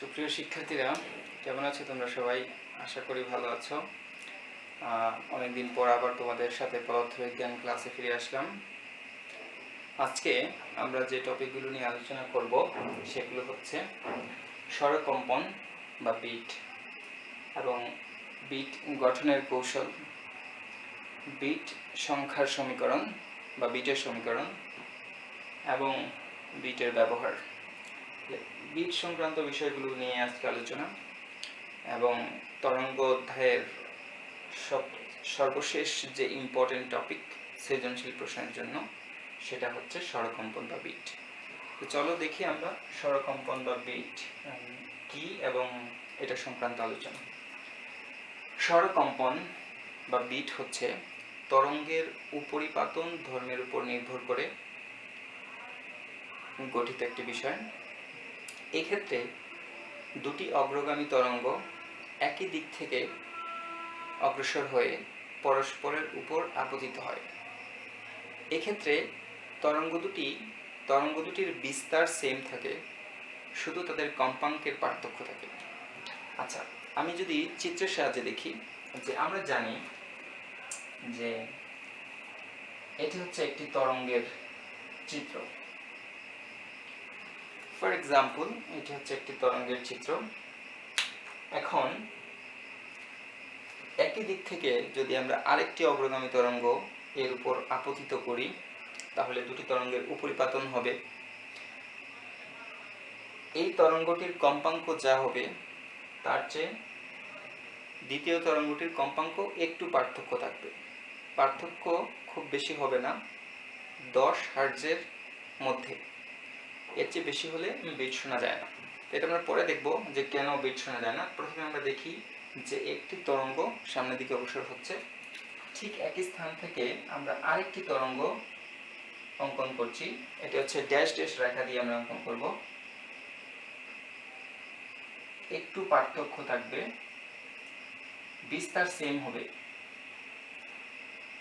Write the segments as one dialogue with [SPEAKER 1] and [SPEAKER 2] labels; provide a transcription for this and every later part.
[SPEAKER 1] সুপ্রিয় শিক্ষার্থীরা, কেমন আছো তোমরা সবাই? আশা করি ভালো আছো। অনেকদিন পর আবার তোমাদের সাথে পদার্থবিজ্ঞান ক্লাসে ফিরে আসলাম। আজকে আমরা যে টপিকগুলো নিয়ে আলোচনা করব সেগুলো হচ্ছে স্বরকম্পন বা বিট এবং বিট গঠনের কৌশল, বিট সংখ্যার সমীকরণ বা বিটের সমীকরণ এবং বিটের ব্যবহার। বিট সংক্রান্ত বিষয়গুলো নিয়ে আজকে আলোচনা এবং তরঙ্গ অধ্যায়ের সর্বশেষ যে ইম্পর্টেন্ট টপিক সৃজনশীল প্রশ্নের জন্য, সেটা হচ্ছে স্বরকম্পন বা বিট। তো চলো দেখি আমরা স্বরকম্পন বা বিট কি এবং এটা সংক্রান্ত আলোচনা। স্বরকম্পন বা বিট হচ্ছে তরঙ্গের উপরিপাতন ধর্মের উপর নির্ভর করে গঠিত একটি বিষয়। এক্ষেত্রে দুটি অগ্রগামী তরঙ্গ একই দিক থেকে অগ্রসর হয়ে পরস্পরের উপর আপতিত হয়। এক্ষেত্রে তরঙ্গ দুটির বিস্তার সেম থাকে, শুধু তাদের কম্পাঙ্কের পার্থক্য থাকে। আচ্ছা, আমি যদি চিত্রের সাহায্যে দেখি, যে আমরা জানি যে এটি হচ্ছে একটি তরঙ্গের চিত্র। ফর এক্সাম্পল, এটি হচ্ছে একটি তরঙ্গের চিত্র। এখন একই দিক থেকে যদি আমরা আরেকটি অগ্রগামী তরঙ্গ এর উপর আপতিত করি, তাহলে দুটি তরঙ্গের উপরিপাতন হবে। এই তরঙ্গটির কম্পাঙ্ক যা হবে তার চেয়ে দ্বিতীয় তরঙ্গটির কম্পাঙ্ক একটু পার্থক্য থাকবে। পার্থক্য খুব বেশি হবে না, 10 হার্টজের মধ্যে। এর চেয়ে বেশি হলে বিট শোনা যায় না। এটা আমরা পরে দেখব যে কেন বিট শোনা যায় না। প্রথমে আমরা দেখি যে একটি তরঙ্গ সামনের দিকে অগ্রসর হচ্ছে, ঠিক একই স্থান থেকে আমরা আরেকটি তরঙ্গ অঙ্কন করছি। এটা হচ্ছে ড্যাশ ড্যাশ রেখা দিয়ে আমরা অঙ্কন করব। একটু পার্থক্য থাকবে, বিস্তার সেম হবে।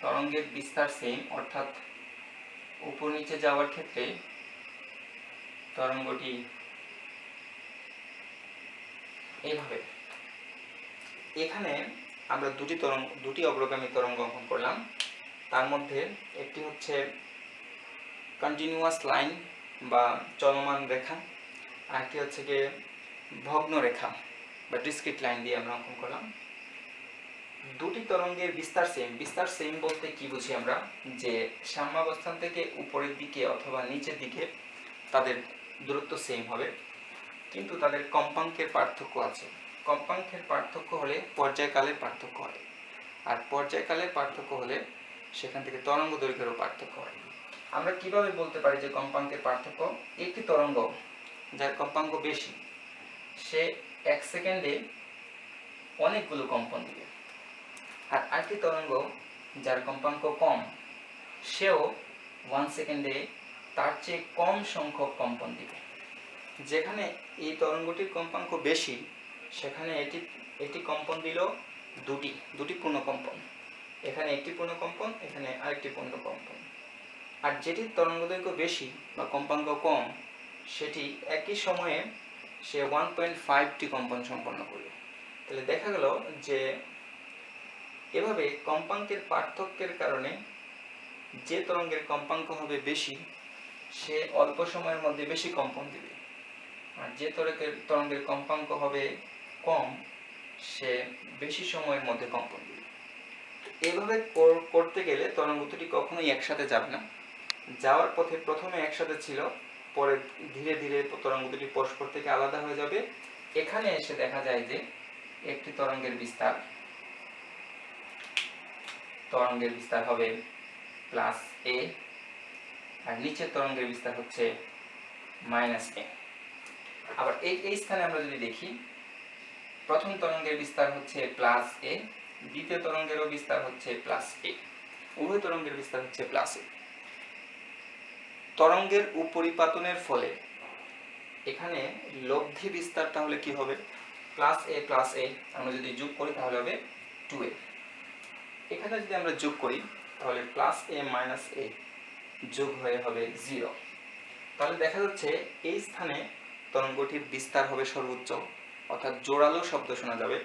[SPEAKER 1] তরঙ্গের বিস্তার সেম, অর্থাৎ উপর নিচে যাওয়ার ক্ষেত্রে তরঙ্গটি এইভাবে। এখানে আমরা দুটি অগ্রগামী তরঙ্গ অঙ্কন করলাম। তার মধ্যে একটি হচ্ছে কন্টিনিউয়াস লাইন বা চলমান রেখা, আর একটি হচ্ছে গিয়ে ভগ্ন রেখা বা ডিসক্রিট লাইন দিয়ে আমরা অঙ্কন করলাম। দুটি তরঙ্গের বিস্তার সেম। বিস্তার সেম বলতে কি বুঝি আমরা? যে সাম্যাবস্থান থেকে উপরের দিকে অথবা নিচের দিকে তাদের দূরত্ব সেম হবে, কিন্তু তাদের কম্পাঙ্কের পার্থক্য আছে। কম্পাঙ্কের পার্থক্য হলে পর্যায়কালের পার্থক্য হয়, আর পর্যায়কালের পার্থক্য হলে সেখান থেকে তরঙ্গ দৈর্ঘ্যেরও পার্থক্য হয়। আমরা কিভাবে বলতে পারি যে কম্পাঙ্কের পার্থক্য? একটি তরঙ্গ যার কম্পাঙ্ক বেশি, সে 1 সেকেন্ডে অনেকগুলো কম্পন দিবে। আর আরেকটি তরঙ্গ যার কম্পাঙ্ক কম, সেও 1 সেকেন্ডে তার চেয়ে কম সংখ্যক কম্পন দিবে। যেখানে এই তরঙ্গটির কম্পাঙ্ক বেশি, সেখানে এটি কম্পন দিল দুটি পূর্ণ কম্পন। এখানে একটি পূর্ণ কম্পন, এখানে আরেকটি পূর্ণ কম্পন। আর যেটির তরঙ্গ দৈর্ঘ্য বেশি বা কম্পাঙ্ক কম, সেটি একই সময়ে সে 1.5টি কম্পন সম্পন্ন করবে। তাহলে দেখা গেল যে এভাবে কম্পাঙ্কের পার্থক্যের কারণে যে তরঙ্গের কম্পাঙ্ক হবে বেশি, সে অল্প সময়ের মধ্যে বেশি কম্পন দিবে, আর যে তরঙ্গের কম্পাঙ্ক হবে কম, সে বেশি সময়ের মধ্যে কম্পন দিবে। এভাবে করতে গেলে তরঙ্গ দুটি কখনোই একসাথে যাবে না। যাওয়ার পথে প্রথমে একসাথে ছিল, পরে ধীরে ধীরে তরঙ্গ দুটি পরস্পর থেকে আলাদা হয়ে যাবে। এখানে এসে দেখা যায় যে একটি তরঙ্গের বিস্তার হবে প্লাস এ, আর নিচের তরঙ্গের বিস্তার হচ্ছে মাইনাস এ। আবার এই স্থানে আমরা যদি দেখি, প্রথম তরঙ্গের বিস্তার হচ্ছে প্লাস এ, দ্বিতীয় তরঙ্গেরও বিস্তার হচ্ছে প্লাস এ, উভয় তরঙ্গের বিস্তার হচ্ছে প্লাস এ। তরঙ্গের উপরিপাতনের ফলে এখানে লব্ধি বিস্তার তাহলে কি হবে? প্লাস এ আমরা যদি যোগ করি তাহলে হবে 2a। এখানে যদি আমরা যোগ করি তাহলে প্লাস এ মাইনাস এ যোগ হয়ে হবে 0। তাহলে দেখা যাচ্ছে এই স্থানে তরঙ্গটির বিস্তার হবে সর্বোচ্চ, অর্থাৎ জোরালো শব্দ শোনা যাবে।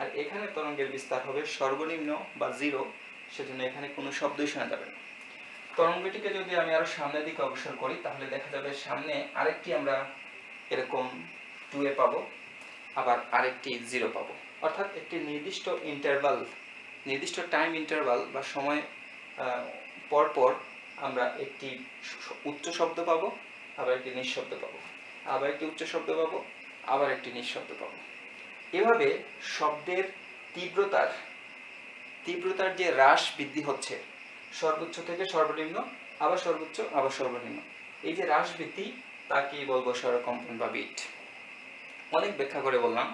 [SPEAKER 1] আর এখানে তরঙ্গের বিস্তার হবে সর্বনিম্ন বা জিরো, সেজন্য এখানে কোনো শব্দই শোনা যাবে না। তরঙ্গটিকে যদি আমি আরো সামনের দিকে অগ্রসর করি, তাহলে দেখা যাবে সামনে আরেকটি আমরা এরকম 2a পাবো, আবার আরেকটি 0 পাবো। অর্থাৎ একটি নির্দিষ্ট ইন্টারভাল, নির্দিষ্ট টাইম ইন্টারভাল বা সময় পর পর আমরা একটি উচ্চ শব্দ পাবো, আবার একটি নিঃশব্দ পাবো, আবার একটি উচ্চ শব্দ পাবো, আবার একটি নিঃশব্দ পাবো। এভাবে শব্দের তীব্রতার যে হ্রাস বৃদ্ধি হচ্ছে, সর্বোচ্চ থেকে সর্বনিম্ন, আবার সর্বোচ্চ, আবার সর্বনিম্ন, এই যে হ্রাস বৃদ্ধি, তাকেই বলবো স্বরকম্পন বা বিট। অনেক ব্যাখ্যা করে বললাম।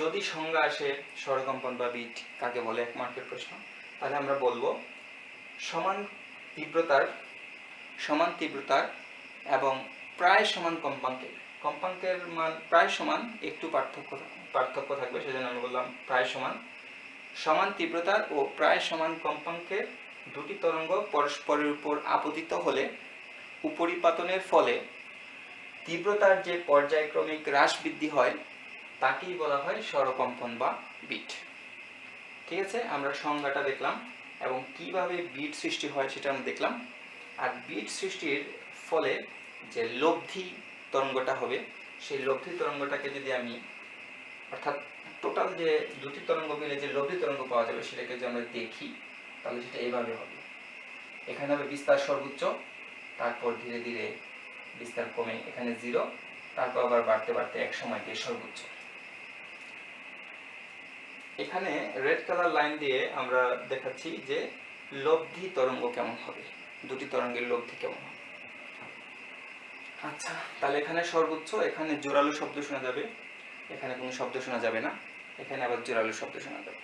[SPEAKER 1] যদি সংজ্ঞা আসে স্বরকম্পন বা বিট কাকে বলে, 1 মার্কের প্রশ্ন, তাহলে আমরা বলবো সমান তীব্রতার এবং প্রায় সমান কম্পাঙ্কের মান প্রায় সমান, একটু পার্থক্য থাকবে, সেজন্য আমি বললাম প্রায় সমান তীব্রতার ও প্রায় সমান কম্পাঙ্কের দুটি তরঙ্গ পরস্পরের উপর আপতিত হলে উপরিপাতনের ফলে তীব্রতার যে পর্যায়ক্রমিক হ্রাস বৃদ্ধি হয়, তাকেই বলা হয় স্বরকম্পন বা বিট। ঠিক আছে, আমরা সংজ্ঞাটা দেখলাম এবং কিভাবে বিট সৃষ্টি হয় সেটা আমরা দেখলাম। আর বিট সৃষ্টির ফলে যে লব্ধি তরঙ্গটা হবে, সেই লব্ধি তরঙ্গটাকে যদি আমি, অর্থাৎ টোটাল যে দুটি তরঙ্গ মিলে যে লব্ধি তরঙ্গ পাওয়া যাবে, সেটাকে যদি আমরা দেখি, তাহলে সেটা এইভাবে হবে। এখানে হবে বিস্তার সর্বোচ্চ, তারপর ধীরে ধীরে বিস্তার কমে এখানে 0, তারপর আবার বাড়তে বাড়তে এক সময় গিয়ে সর্বোচ্চ। এখানে রেড কালার লাইন দিয়ে আমরা দেখাচ্ছি যে লব্ধি তরঙ্গ কেমন হবে, দুটি তরঙ্গের লব্ধি কেমন হবে। আচ্ছা, তাহলে এখানে সর্বোচ্চ, এখানে জোরালো শব্দ শোনা যাবে, এখানে কোনো শব্দ শোনা যাবে না, এখানে আবার জোরালো শব্দ শোনা যাবে।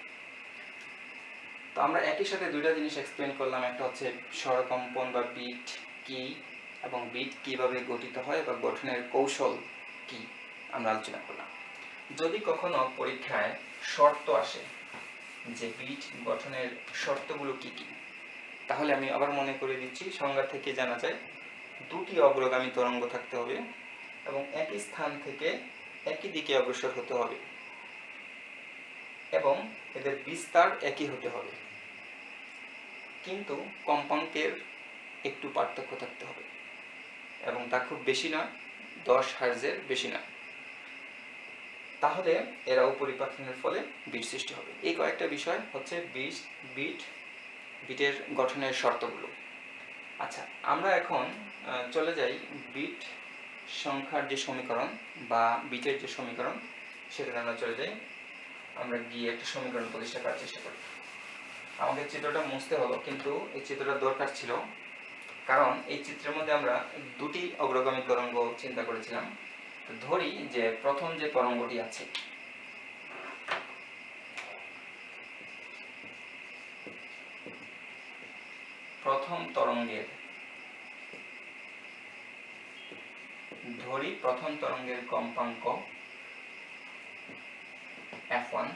[SPEAKER 1] তো আমরা একই সাথে দুইটা জিনিস এক্সপ্লেন করলাম, একটা হচ্ছে স্বরকম্পন বা বিট কি, এবং বিট কিভাবে গঠিত হয় বা গঠনের কৌশল কি আমরা আলোচনা করলাম। যদি কখনো পরীক্ষায় শর্ত আসে যে বিট গঠনের শর্তগুলো কি কি, তাহলে আমি আবার মনে করে দিচ্ছি, সংজ্ঞা থেকে জানা যায় দুটি অগ্রগামী তরঙ্গ থাকতে হবে এবং একই স্থান থেকে একই দিকে অগ্রসর হতে হবে এবং এদের বিস্তার একই হতে হবে, কিন্তু কম্পাঙ্কের একটু পার্থক্য থাকতে হবে এবং তা খুব বেশি নয়, 10 হার্জের বেশি নয়। তাহলে এরা উপরিপাতনের ফলে বিট সৃষ্টি হবে। এই কয়েকটা বিষয় হচ্ছে বিটের গঠনের শর্তগুলো। আচ্ছা, আমরা এখন চলে যাই বিট সংখ্যার যে সমীকরণ বা বিটের যে সমীকরণ, সেটাতে আমরা চলে যাই। আমরা গিয়ে একটা সমীকরণ প্রতিষ্ঠা করার চেষ্টা করি। আমাদের চিত্রটা মুছতে হলো, কিন্তু এই চিত্রটা দরকার ছিল, কারণ এই চিত্রের মধ্যে আমরা দুটি অগ্রগামী তরঙ্গ চিন্তা করেছিলাম। ধরি যে প্রথম যে তরঙ্গটি আছে, প্রথম তরঙ্গের কম্পাঙ্ক f1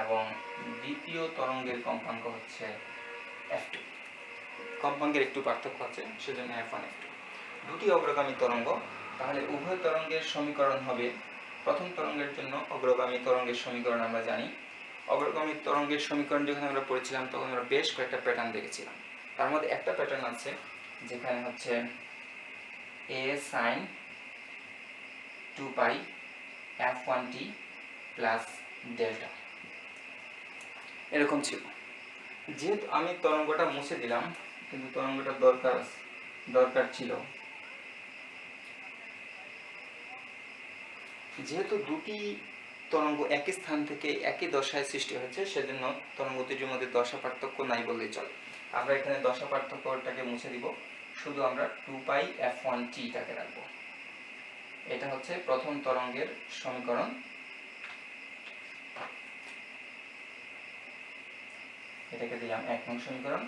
[SPEAKER 1] এবং দ্বিতীয় তরঙ্গের কম্পাঙ্ক হচ্ছে f2। কম্পাঙ্কের একটু পার্থক্য আছে, সেজন্য f1 f2 দুটি অগ্রগামী তরঙ্গ। তাহলে উভয় তরঙ্গের সমীকরণ হবে, প্রথম তরঙ্গের জন্য অগ্রগামী তরঙ্গের সমীকরণ আমরা জানি। অগ্রগামী তরঙ্গের সমীকরণ যখন আমরা পড়েছিলাম, তখন আমরা বেশ কয়েকটা প্যাটার্ন দেখেছিলাম। তার মধ্যে একটা প্যাটার্ন আছে যেখানে হচ্ছে a sin 2π f1t plus delta, এরকম ছিল। যেহেতু আমি তরঙ্গটা মুছে দিলাম, কিন্তু তরঙ্গটা দরকার ছিল, যেহেতু দুটি তরঙ্গ একই স্থান থেকে একই দশায় সৃষ্টি হয়েছে, সেজন্য তরঙ্গ দুটির মধ্যে দশা পার্থক্য নাই বললেই চলে। আমরা এখানে দশা পার্থক্যটাকে মুছে দিব, শুধু আমরা 2π f1t টাকে রাখবো। এটা হচ্ছে প্রথম তরঙ্গের সমীকরণ। এটাকে দিলাম 1 নং সমীকরণ।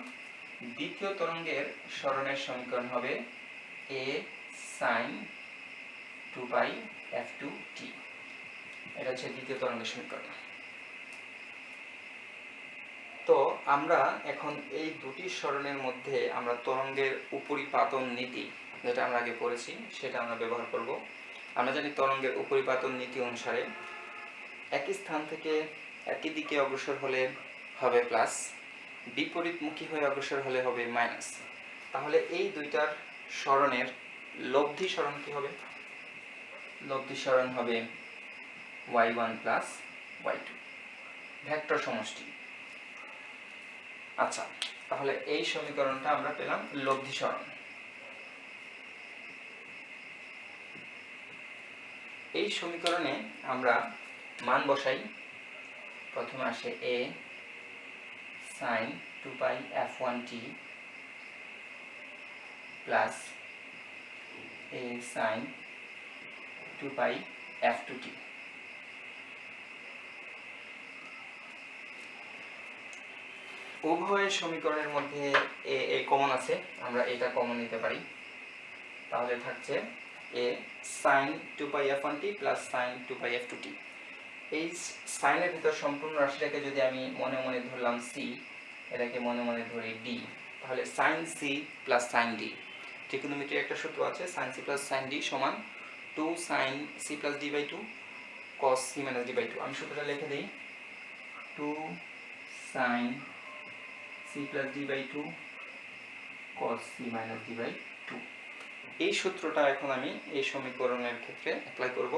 [SPEAKER 1] দ্বিতীয় তরঙ্গের সরণের সমীকরণ হবে a sin 2π f2t। এটা হচ্ছে দ্বিতীয় তরঙ্গের সমীকরণ। তো আমরা এখন এই দুটি সরণের মধ্যে আমরা তরঙ্গের উপরিপাতন নীতি, যেটা আমরা আগে পড়েছি, সেটা আমরা ব্যবহার করব। আমরা জানি তরঙ্গের উপরিপাতন নীতি অনুসারে একই স্থান থেকে একই দিকে অগ্রসর হলে হবে প্লাস, বিপরীতমুখী হয়ে অগ্রসর হলে হবে মাইনাস। তাহলে এই দুইটার সরণের লব্ধি সরণ কি হবে? লব্ধি সরণ হবে y1 প্লাস y2, ভেক্টর সমষ্টি। আচ্ছা, তাহলে এই সমীকরণটা আমরা পেলাম লব্ধি সরণ। এই সমীকরণে আমরা মান বসাই। প্রথমে আসে a sin 2 pi f1t plus a sin 2 pi f2t। উভয় সমীকরণের মধ্যে a কমন আছে, আমরা এটা কমন নিতে পারি। তাহলে থাকছে a sin 2 pi f1t plus sin 2 pi f2t। এই সাইনের ভিতর সম্পূর্ণ রাশিটাকে যদি আমি মনে মনে ধরলাম c, এটাকে মনে মনে ধরি d, তাহলে sin c plus sin d। ট্রিগোনোমেট্রির একটা সূত্র আছে, sin c plus sin d সমান 2 sin c plus d by 2 cos c minus d by 2। আমি সূত্রটা লিখে দিই, 2 sin c plus d by 2 cos c minus d by 2। এই সূত্রটা এখন আমি এই সমীকরণের ক্ষেত্রে অ্যাপ্লাই করব।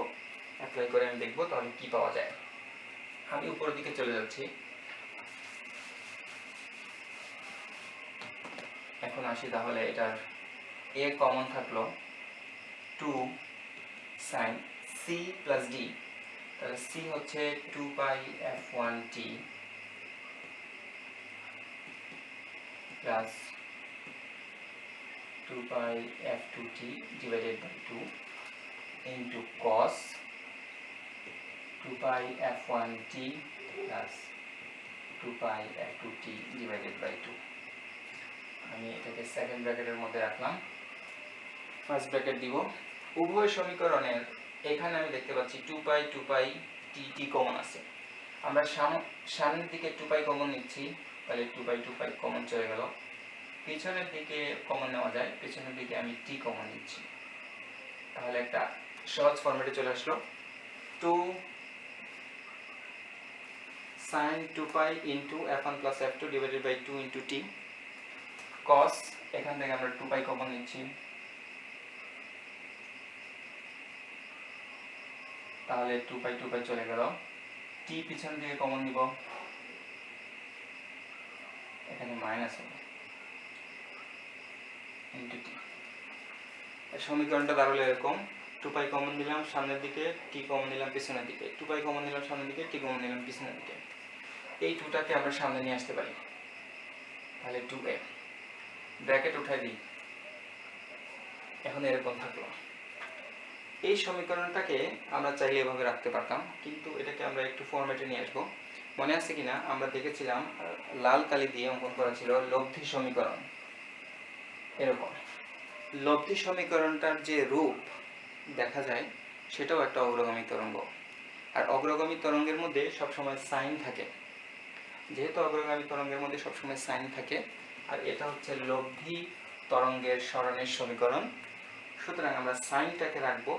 [SPEAKER 1] অ্যাপ্লাই করে আমি দেখব তাহলে কি পাওয়া যায়। আমি উপরের দিকে চলে যাচ্ছি। এখন আসি, তাহলে এটার a কমন থাকলো 2 sin c প্লাস d, তাহলে c হচ্ছে 2 pi f1t plus 2 pi f2t divided by 2 into cos 2 pi f1t plus 2 pi f2t divided by 2। আমি এটাকে সেকেন্ড ব্র্যাকেটের মধ্যে রাখলাম, ফার্স্ট ব্র্যাকেট দিব। উভয় সমীকরণের এখানে আমি দেখতে পাচ্ছি 2 pi t কমন আছে। আমরা সামনের দিকে 2 pi কমন নিচ্ছি, তাহলে 2 pi কমন চলে গেল। পিছনের দিকে কমন নেওয়া যায়, পিছনের দিকে আমি t কমন নিচ্ছি, তাহলে একটা সহজ ফরম্যাটে চলে আসলো। 2 sin 2 pi into f1 plus f2 divided by 2 into t cos, এখান থেকে আমরা 2 pi কমন নিচ্ছি, তাহলে 2 pi চলে গেল। t পিছন দিকে কমন নিব, এখানে মাইনাস হবে into t। সমীকরণটা দাঁড়ালো এরকম, 2 pi কমন নিলাম সামনের দিকে, t কমন নিলাম পিছনের দিকে, 2 pi কমন নিলাম সামনের দিকে, t কমন নিলাম পিছনের দিকে। এই 2টাকে আমরা সামনে নিয়ে আসতে পারি, তাহলে 2a ব্র্যাকেট উঠাই দিই। এখন এরকম থাকলো। এই সমীকরণটাকে আমরা চাইলে এভাবে রাখতে পারতাম, কিন্তু এটাকে আমরা একটু ফরম্যাটে নিয়ে আসবো। মনে আছে কিনা, আমরা দেখেছিলাম লাল কালি দিয়ে অঙ্কন করা ছিল লব্ধি সমীকরণ। এরকম লব্ধি সমীকরণটার যে রূপ দেখা যায় সেটাও একটা অগ্রগামী তরঙ্গ, আর অগ্রগামী তরঙ্গের মধ্যে সবসময় সাইন থাকে। যেহেতু অগ্রগামী তরঙ্গের মধ্যে সবসময় সাইন থাকে, আর এটা হচ্ছে লব্ধি তরঙ্গের সরণের সমীকরণ, সুতরাং আমরা সাইনটাকে রাখবো,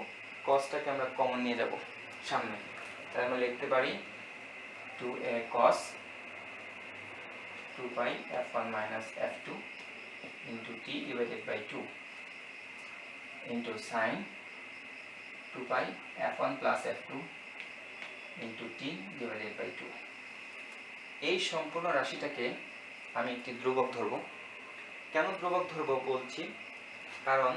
[SPEAKER 1] কসটাকে আমরা কমন নিয়ে যাব সামনে। তাই আমরা লিখতে পারি 2a cos 2 pi f1 minus f2 into t divided by 2 into sin 2 pi f1 plus f2 into t divided by 2। এই সম্পূর্ণ রাশিটাকে আমি একটি ধ্রুবক ধরব। কেন ধ্রুবক ধরব বলছি, কারণ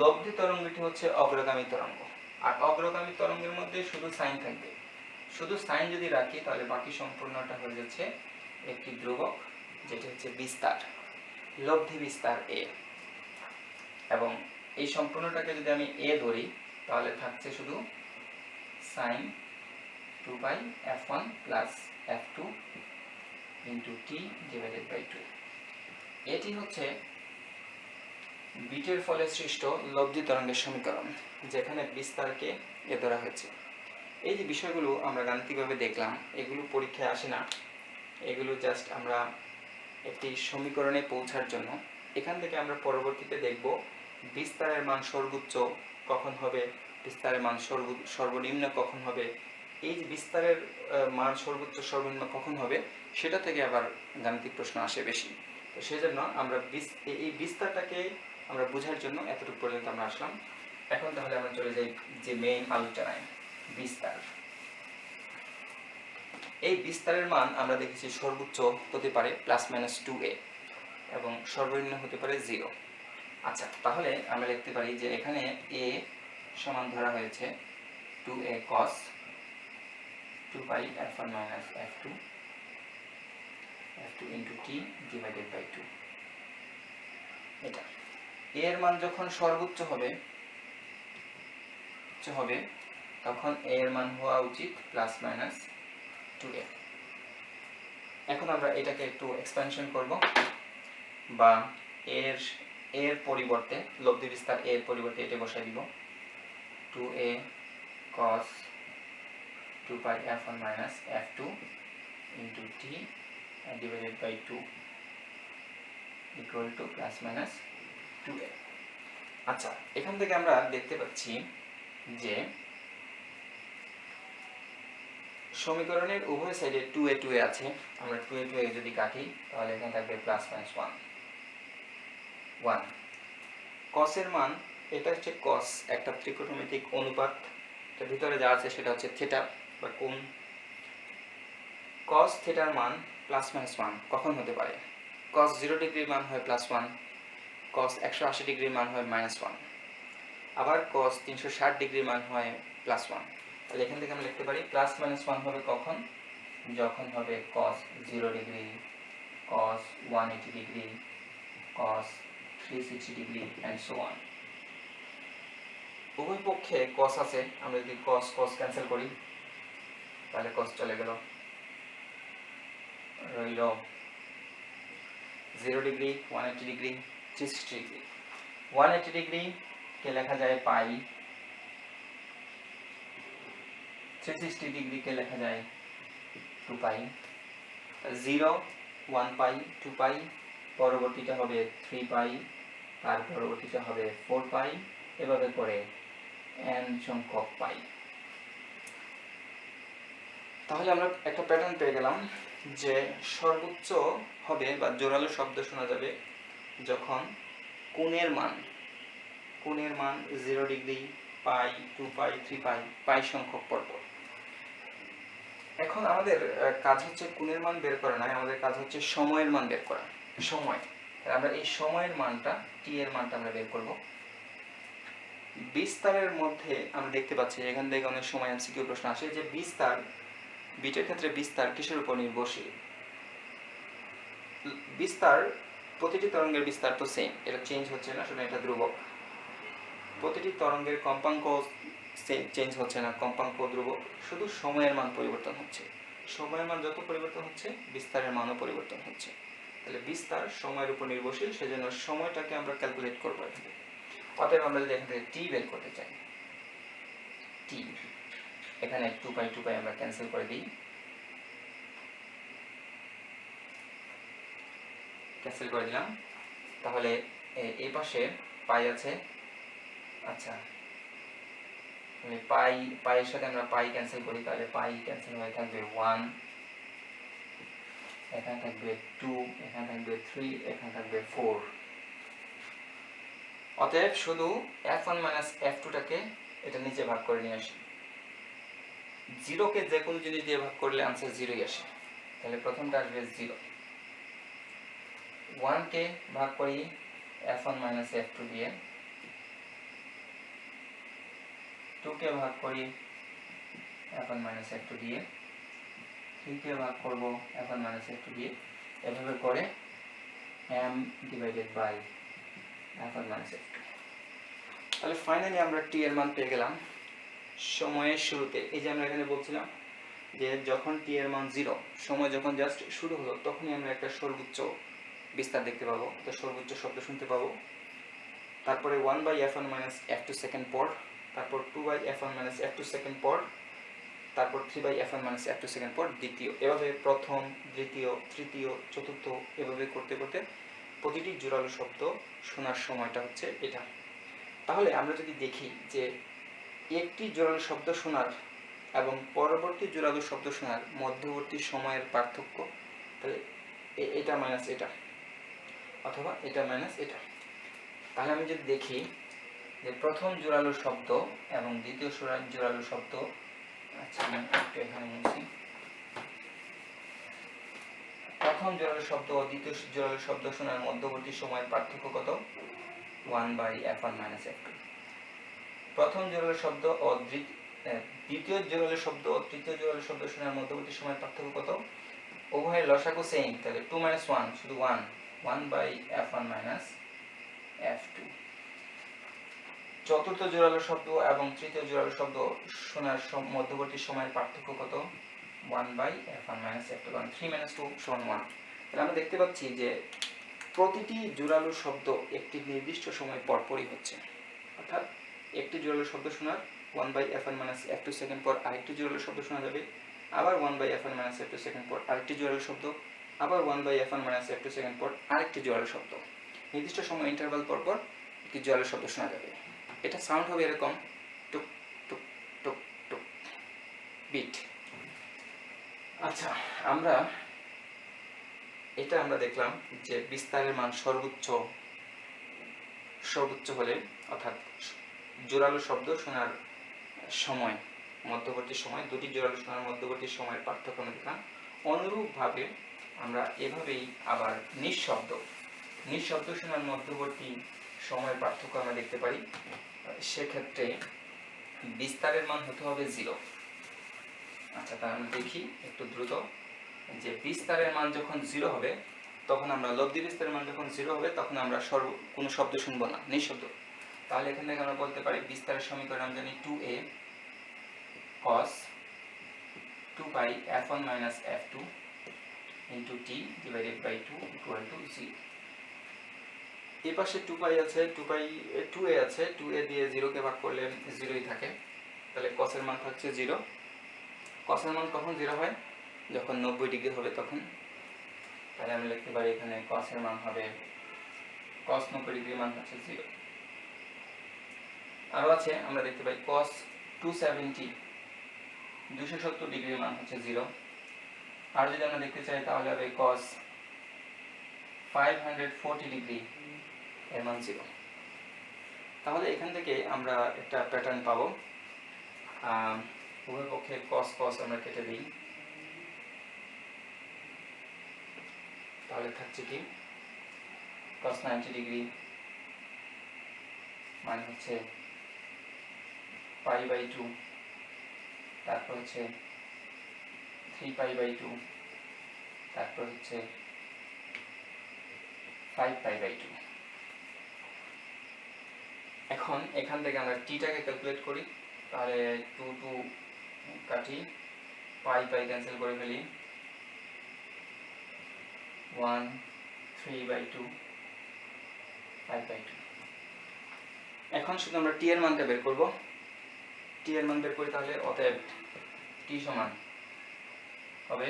[SPEAKER 1] লব্ধি তরঙ্গটি হচ্ছে অগ্রগামী তরঙ্গ, আর অগ্রগামী তরঙ্গের মধ্যে শুধু সাইন থাকবে। শুধু সাইন যদি রাখি তাহলে বাকি সম্পূর্ণটা হয়ে যাচ্ছে একটি ধ্রুবক, যেটা হচ্ছে বিস্তার, লব্ধি বিস্তার a। এবং এই সম্পূর্ণটাকে যদি আমি a ধরি তাহলে থাকছে শুধু sin 2 pi f1 plus f2 into t divided by 2। এটি হচ্ছে বিটের ফলে সৃষ্ট লব্ধি তরঙ্গের সমীকরণ, যেখানে বিস্তারকে এ ধরা হয়েছে। এই যে বিষয়গুলো আমরা গাণিতিকভাবে দেখলাম, এগুলো পরীক্ষায় আসে না, এগুলো জাস্ট আমরা একটি সমীকরণে পৌঁছার জন্য। এখান থেকে আমরা পরবর্তীতে দেখব বিস্তারের মান সর্বোচ্চ কখন হবে, বিস্তারের মান সর্বনিম্ন কখন হবে, এই যে বিস্তারের মান সর্বোচ্চ সর্বনিম্ন কখন হবে, সেটা থেকে আবার গাণিতিক প্রশ্ন আসে বেশি। তো সেই জন্য আমরা এই বিস্তারটাকে আমরা বোঝার জন্য এতটুকু পর্যন্ত আমরা আসলাম। এখন তাহলে আমরা চলে যাই যে মেইন আলোচনায়, বিস্তার। এই বিস্তারের মান আমরা দেখেছি সর্বোচ্চ হতে পারে +-2a এবং সর্বনিম্ন হতে পারে 0। আচ্ছা, তাহলে আমরা লিখতে পারি যে এখানে a সমান ধরা হয়েছে 2a cos 2 pi f1 - f2 into t divided by 2। এটা a এর মান যখন সর্বোচ্চ হবে তখন a এর মান হওয়া উচিত +-2a। এখন আমরা এটাকে একটু এক্সপেনশন করব, বা এর পরিবর্তে লব্ধি বিস্তার এর পরিবর্তে এটা বসাই দিব, 2a cos 2 pi f1 - f2 into t divided by 2 equal to +-2a। আচ্ছা, এখান থেকে আমরা দেখতে পাচ্ছি যে সমীকরণের উভয় সাইডে 2a আছে। আমরা 2a যদি কাটি তাহলে এখানে থাকবে +-1 cos এর মান, এটা হচ্ছে cos একটা ত্রিকোণমিতিক অনুপাত, এর ভিতরে যা আছে সেটা হচ্ছে থিটা বা কোণ। cos থিটার মান +-1 কখন হতে পারে? cos 0 ডিগ্রির মান হয় +1, cos 180 ডিগ্রির মান হয় -1, আবার cos 360 ডিগ্রির মান হয় +1। তাহলে এখান থেকে আমরা লিখতে পারি +-1 হবে কখন? যখন হবে cos 0 degree, cos 180 degree, cos 360 degree and so on। উভয় পক্ষে cos আছে, আমরা যদি cos ক্যান্সেল করি তাহলে cos চলে গেল, রইল 0 ডিগ্রি, 180 ডিগ্রি, 360 ডিগ্রি। 180 ডিগ্রি কে লেখা যায় পাই, 360 ডিগ্রি কে লেখা যায় 2 পাই। 0 1 পাই 2 পাই, পরবর্তীটা হবে 3 পাই, তার পরবর্তীটা হবে 4 পাই, এভাবে করে n সংখ্যক পাই। তাহলে আমরা একটা প্যাটার্ন পেয়ে গেলাম যে সর্বোচ্চ হবে বা জোরালো শব্দ শোনা যাবে যখন কোণের মান 0 ডিগ্রি, পাই, 2 পাই, 3 পাই, পাই সংখ্যক পরপর। এখন আমাদের কাজ হচ্ছে কোণের মান বের করা নয়, আমাদের কাজ হচ্ছে সময়ের মান বের করা। সময়, আমরা এই সময়ের মানটা t এর মানটা আমরা বের করব। বিস্তারের মধ্যে আমরা দেখতে পাচ্ছি এখান থেকে অনেক সময় এমসিকিউ প্রশ্ন আসে যে বিস্তার, বিটের ক্ষেত্রে বিস্তার কিসের উপর নির্ভরশীল? বিস্তার, প্রতিটি তরঙ্গের বিস্তার তো সেম, এটা চেঞ্জ হচ্ছে না, শুধু এটা ধ্রুবক। প্রতিটি তরঙ্গের কম্পাঙ্ক চেঞ্জ হচ্ছে না, কম্পাঙ্ক ধ্রুবক, শুধু সময়ের মান পরিবর্তন হচ্ছে। সময়ের মান যত পরিবর্তন হচ্ছে বিস্তারের মানও পরিবর্তন হচ্ছে। তাহলে বিস্তার সময়ের উপর নির্ভরশীল, সেজন্য সময়টাকে আমরা ক্যালকুলেট করবো এখানে। অতএব আমরা যদি এখান থেকে টি বের করতে চাই, টি এখানে 2 পাই আমরা ক্যান্সেল করে দিই, ক্যান্সেল করে দিলাম। তাহলে এই পাশে পাই আছে, আচ্ছা পাইয়ের সাথে আমরা পাই ক্যান্সেল করি, তাহলে পাই ক্যান্সেল হয়ে থাকবে 1, এখানে থাকবে 2, এখানে থাকবে 3, এখানে থাকবে 4। অতএব শুধু f1 - f2 টাকে এটা নিচে ভাগ করে নিয়ে আসি। 0 কে যে কোনো জিনিস দিয়ে ভাগ করলে आंसर 0ই আসে। তাহলে প্রথমটা আসবে 0। 1 কে ভাগ করি f1 - f2 দিয়ে, 2 কে ভাগ করি f1 - f2 দিয়ে, 3 কে ভাগ করব f1 - f2 দিয়ে, এভাবে করে m divided by f1 - f2। তাহলে ফাইনালি আমরা t এর মান পেয়ে গেলাম সময়ের শুরুতে। এই যে আমরা এখানে বলছিলাম যে যখন t এর মান 0, সময় যখন জাস্ট শুরু হলো, তখনই আমরা একটা সর্বোচ্চ বিস্তার দেখতে পাবো, তো সর্বোচ্চ শব্দ শুনতে পাবো। তারপরে 1/f1 - f2 সেকেন্ড পর, তারপর 2/f1 - f2 সেকেন্ড পর, তারপর 3/f1 - f2 সেকেন্ড পর দ্বিতীয়, এভাবে প্রথম, দ্বিতীয়, তৃতীয়, চতুর্থ, এভাবে করতে করতে প্রতিটি জোরালো শব্দ শোনার সময়টা হচ্ছে এটা। তাহলে আমরা যদি দেখি যে একটি জোরালো শব্দ শোনার এবং পরবর্তী জোরালো শব্দ শোনার মধ্যবর্তী সময়ের পার্থক্য, তাহলে এটা মাইনাস এটা অথবা এটা মাইনাস এটা। তাহলে আমি যদি দেখি যে প্রথম জোরালো শব্দ এবং দ্বিতীয় জোরালো শব্দ, আচ্ছা আমি একটু এখানে মুছি, প্রথম জোরালো শব্দ ও দ্বিতীয় জোরালো শব্দ শোনার মধ্যবর্তী সময়ের পার্থক্য কত? 1/f1 - f2। প্রথম জোরালো শব্দ ও দ্বিতীয় জোরালো শব্দ ও তৃতীয় জোরালো শব্দ শোনার মধ্যবর্তী সময়ের পার্থক্য কত? উভয়ের লসাগু সেম, তাহলে 2 - 1 শুধু 1, 1/f1 - f2। চতুর্থ জোরালো শব্দ এবং তৃতীয় জোরালো শব্দ শোনার মধ্যবর্তী সময়ের পার্থক্য কত? 1/f1 - f2, কারণ 3 - 2 = 1। তাহলে আমরা দেখতে পাচ্ছি যে প্রতিটি জোরালো শব্দ একটি নির্দিষ্ট সময় পরপরই হচ্ছে, অর্থাৎ একটি জোরালো শব্দ শোনার 1/f1 - f2 সেকেন্ড পর আরেকটি জোরালো শব্দ শোনা যাবে, আবার 1/f1 - f2 সেকেন্ড পর আরেকটি জোরালো শব্দ, আবার 1/f1 - f2 সেকেন্ড পর আরেকটি জোরালো শব্দ। নির্দিষ্ট সময় ইন্টারভাল পর পর একটি জোরালো শব্দ শোনা যাবে। এটা সাউন্ড হবে এরকম, টুক টুক টুক টুক বিট। আচ্ছা, আমরা দেখলাম যে বিস্তারের মান সর্বোচ্চ হলে, অর্থাৎ জোরালো শব্দ শোনার সময় মধ্যবর্তী সময়, দুটি জোরালো শোনার মধ্যবর্তী সময়ের পার্থক্য দেখলাম। অনুরূপভাবে আমরা এভাবেই আবার নিঃশব্দ শোনার মধ্যবর্তী সময়ের পার্থক্য আমরা দেখতে পারি। সেক্ষেত্রে বিস্তারের মান হতে হবে 0। আচ্ছা, তাহলে আমরা দেখি একটু দ্রুত যে বিস্তারের মান যখন 0 হবে তখন আমরা লব্ধি বিস্তারের মান যখন 0 হবে তখন আমরা কোনো শব্দ শুনবো না, নিঃশব্দ। তাহলে এখান থেকে আমরা বলতে পারি বিস্তারের সমীকরণ আমরা জানি 2a cos 2πf1 - f2 into t divided by 2 equal to 0। এই পাশে 2π আছে, 2a আছে, 2a দিয়ে 0 কে ভাগ করলে 0ই থাকে, তাহলে cos এর মান থাকছে 0। cos এর মান কখন 0 হয়? যখন 90 ডিগ্রি হবে তখন। তাহলে আমি লিখতে পারি এখানে cos এর মান হবে, cos 90 ডিগ্রির মান হচ্ছে 0। আরো আছে, আমরা দেখতে পাই cos 270 ডিগ্রির মান হচ্ছে 0। আর যদি আমরা দেখতে চাই তাহলে হবে cos 540 ডিগ্রি এর মান 0। তাহলে এখান থেকে আমরা একটা প্যাটার্ন পাবো। উভয় পক্ষে cos আমরা কেটে দিই, তাহলে থাকছে কি cos 90 ডিগ্রি মানে হচ্ছে π/2, তারপর হচ্ছে 3π/2, তারপর হচ্ছে 5π/2। এখন এখান থেকে আমরা টিটাকে ক্যালকুলেট করি, তাহলে 2 কাটি, π ক্যান্সেল করে ফেলি, 1 3/2 5/2। এখন শুধু আমরা টি এর মানটা বের করব। টি এর মান বের করি, তাহলে অতএব টি সমান হবে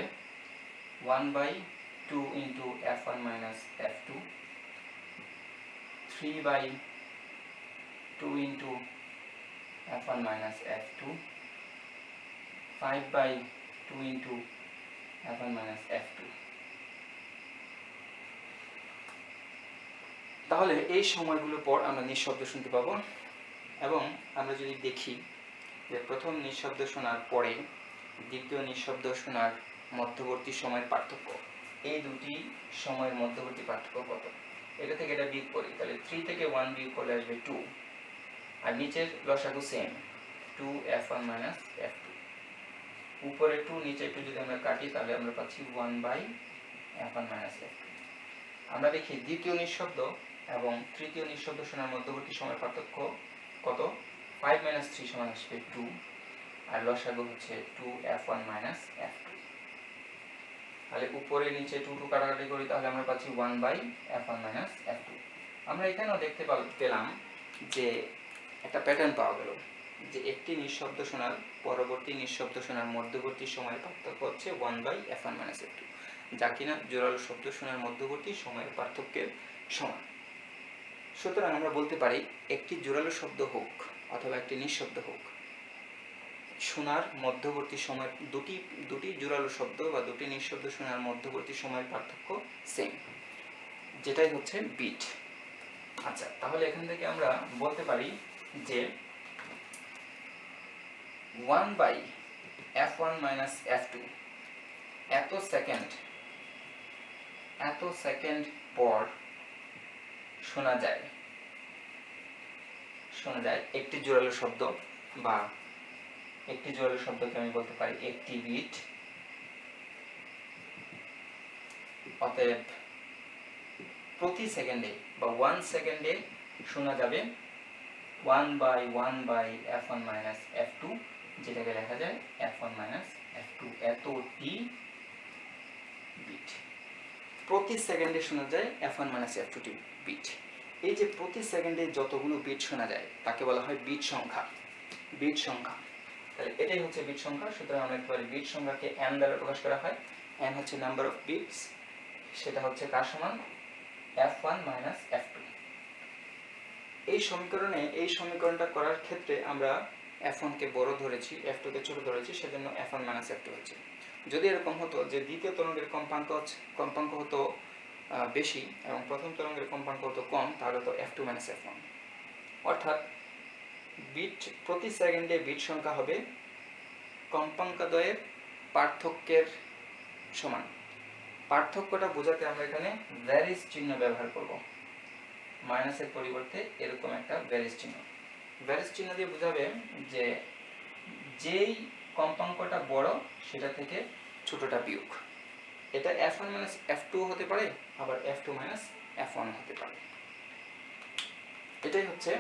[SPEAKER 1] 1/2 into f1 - f2, 3/2 into f1 - f2, 5/2 into f1 - f2। তাহলে এই সময়গুলো পর আমরা নিঃশব্দ শুনতে পাবো। এবং আমরা যদি দেখি যে প্রথম নিঃশব্দ শোনার পরে দ্বিতীয় নিঃশব্দ শোনার মধ্যবর্তী সময়ের পার্থক্য, এই দুটি সময়ের মধ্যবর্তী পার্থক্য কত, এটা থেকে এটা বিয়োগ করি, তাহলে 3 থেকে 1 বিয়োগ করলে আসবে 2, আর নিচের লসাগু সেম 2f1 - f2। উপরে 2 নিচে 2 যদি আমরা কাটি তাহলে আমরা পাচ্ছি 1/f1 - f2। আমরা দেখি দ্বিতীয় নিঃশব্দ এবং তৃতীয় নিঃশব্দ শোনার মধ্যবর্তী সময়ের পার্থক্য কত? 5 - 3 সমান আসবে 2, আর লসাগু হচ্ছে 2f1 - f2। তাহলে উপরে নিচে 2 কাটাকাটি করি, তাহলে আমরা পাচ্ছি 1/f1 - f2। আমরা এখানেও দেখতে পেলাম যে একটা প্যাটার্ন পাওয়া গেল যে একটি নিঃশব্দ শোনার পরবর্তী নিঃশব্দ শোনার মধ্যবর্তী সময়ের পার্থক্য হচ্ছে 1/f1 - f2, যা কিনা জোরালো শব্দ শোনার মধ্যবর্তী সময়ের পার্থক্যের সমান। সুতরাং আমরা বলতে পারি একটি জোরালো শব্দ হোক অথবা একটি নিঃশব্দ হোক, শোনার মধ্যবর্তী সময় দুটি জোরালো শব্দ বা দুটি নিঃশব্দ শোনার মধ্যবর্তী সময়ের পার্থক্য সেম, যেটাই হচ্ছে বিট। আচ্ছা, তাহলে এখান থেকে আমরা বলতে পারি যে 1/f1 - f2 এত সেকেন্ড পর শোনা যায় একটি জোরালো শব্দ, বা একটি জোরালো শব্দকে আমি বলতে পারি একটি বিট। অতএব প্রতি সেকেন্ডে বা 1 সেকেন্ডে শোনা যাবে 1/1/f1 - f2, যেটাকে লেখা যায় f1 - f2 এতটি বিট। প্রতি সেকেন্ডে শোনা যায় f1 - f2 বিট। এই যে প্রতি সেকেন্ডে যতগুলো বিট শোনা যায় তাকে বলা হয় বিট সংখ্যা। তাহলে এটাই হচ্ছে বিট সংখ্যা। সুতরাং আমরা লিখতে পারি বিট সংখ্যাকে n দ্বারা প্রকাশ করা হয়। n হচ্ছে নাম্বার অফ বিটস, সেটা হচ্ছে কার সমান? f1 - f2। এই সমীকরণটা করার ক্ষেত্রে আমরা f1 কে বড় ধরেছি, f2 কে ছোট ধরেছি, সেজন্য f1 - f2 হচ্ছে। যদি এরকম হতো যে দ্বিতীয় তরঙ্গের কম্পাঙ্ক হতো বেশি এবং প্রথম তরঙ্গের কম্পাঙ্ক হতো কম, তাহলে তো f2 - f1। অর্থাৎ বিট প্রতি সেকেন্ডে বিট সংখ্যা হবে কম্পাঙ্কদ্বয়ের পার্থক্যের সমান। পার্থক্যটা বোঝাতে আমরা এখানে ভ্যারিজ চিহ্ন ব্যবহার করব। মাইনাসের পরিবর্তে এরকম একটা ভ্যারিজ চিহ্ন দিয়ে বোঝাবে যে যেই কম্পাঙ্কটা বড় সেটা থেকে ছোটটা বিয়োগ। এটা f1 - f2 হতে পারে, আবার f2 - f1 হতে পারে। এটাই হচ্ছে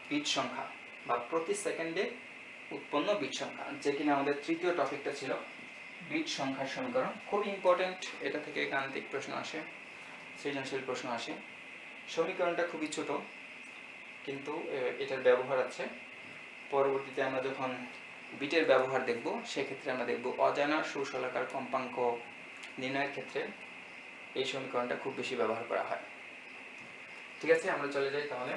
[SPEAKER 1] বিট সংখ্যা বা প্রতি সেকেন্ডে উৎপন্ন বিট সংখ্যা, যে কিনা আমাদের তৃতীয় টপিকটা ছিল বিট সংখ্যার সমীকরণ। খুব ইম্পর্টেন্ট, এটা থেকে গাণিতিক প্রশ্ন আসে, সৃজনশীল প্রশ্ন আসে। সমীকরণটা খুবই ছোট, কিন্তু এটার ব্যবহার আছে। পরবর্তীতে আমরা যখন বিটের ব্যবহার দেখব, সেক্ষেত্রে আমরা দেখব অজানা সুশলাকার কম্পাঙ্ক নির্ণয়ের ক্ষেত্রে এই সমীকরণটা খুব বেশি ব্যবহার করা হয়। ঠিক আছে, আমরা চলে যাই তাহলে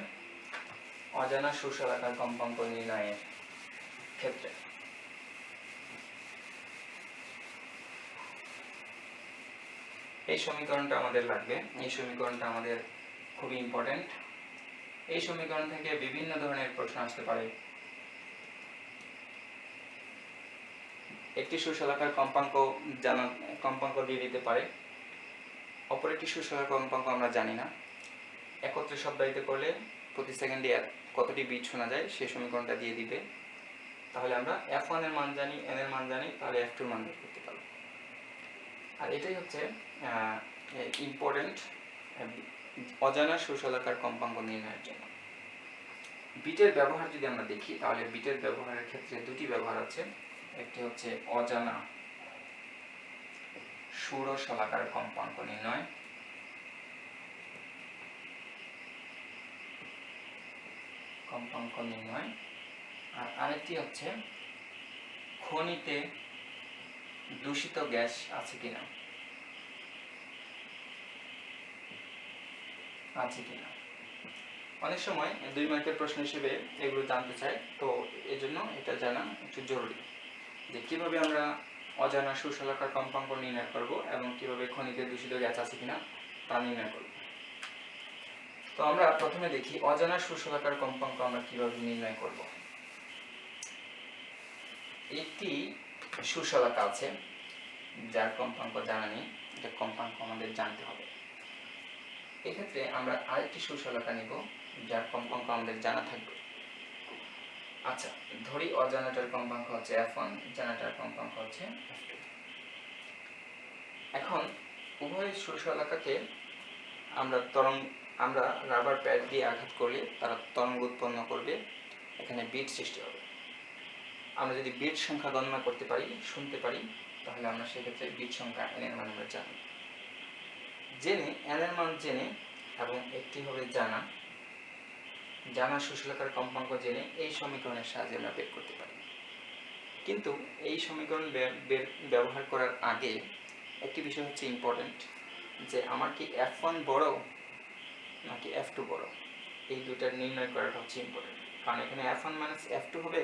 [SPEAKER 1] অজানা সুশলাকার কম্পাঙ্ক নির্ণয়ের ক্ষেত্রে। এই সমীকরণটা আমাদের লাগবে, এই সমীকরণটা আমাদের খুবই ইম্পর্টেন্ট। এই সমীকরণ থেকে বিভিন্ন ধরনের প্রশ্ন আসতে পারে। একটি সুশলাকার কম্পাঙ্ক দিয়ে দিতে পারে, অপর একটি সুশলাকার কম্পাঙ্ক আমরা জানি না। একত্রে শব্দায়িত করলে প্রতি সেকেন্ডে কতটি বিট শোনা যায় সেই সমীকরণটা দিয়ে দিবে। তাহলে আমরা f1 এর মান জানি, n এর মান জানি, তাহলে f2 এর মান বের করতে পারবো। আর এটাই হচ্ছে ইম্পর্টেন্ট অজানা সুশলাকার কম্পাঙ্ক নির্ণয়ের জন্য। বিটের ব্যবহার যদি আমরা দেখি, তাহলে বিটের ব্যবহারের ক্ষেত্রে দুটি ব্যবহার আছে। একটি হচ্ছে অজানা ষোড়শলাকার কম্পাঙ্ক নির্ণয়, আর আরেকটি হচ্ছে খনিতে দূষিত গ্যাস আছে কিনা। অনেক সময় 2 মার্কের প্রশ্ন হিসেবে এগুলো জানতে চাই, তো এজন্য এটা জানা একটু জরুরি যে কিভাবে আমরা অজানা সুশলাকার কম্পাঙ্ক নির্ণয় করব এবং কিভাবে খনিতে দূষিত গ্যাস আছে কিনা তা নির্ণয় করব। তো আমরা প্রথমে দেখি অজানা সুশলাকার কম্পাঙ্ক আমরা কিভাবে নির্ণয় করব। একটি সুশলাকা আছে যার কম্পাঙ্ক জানা নেই, এটা কম্পাঙ্ক আমাদের জানতে হবে। এক্ষেত্রে আমরা আরেকটি সুশলাকা নিব যার কম্পাঙ্ক আমাদের জানা থাকবে। আচ্ছা, ধরি অজানাটার কম্পাঙ্ক হচ্ছে f1, জানাটার কম্পাঙ্ক হচ্ছে f2। এখন উভয় সুশলাকাকে আমরা রাবার প্যাড দিয়ে আঘাত করলে তারা তরঙ্গ উৎপন্ন করবে, এখানে বিট সৃষ্টি হবে। আমরা যদি বিট সংখ্যা গণনা করতে পারি, শুনতে পারি, তাহলে আমরা সেক্ষেত্রে বিট সংখ্যা n এর মান আমরা জানি। জেনে n এর মান জেনে এবং একটি হবে জানা সুশলাকার কম্পাঙ্ক জেনে এই সমীকরণের সাহায্যে আমরা বের করতে পারি। কিন্তু এই সমীকরণ ব্যবহার করার আগে একটি বিষয় হচ্ছে ইম্পর্টেন্ট, যে আমার কি f1 বড় নাকি F2 বড়, এই দুইটার নির্ণয় করাটা হচ্ছে ইম্পর্টেন্ট, কারণ এখানে F1 মাইনাস F2 হবে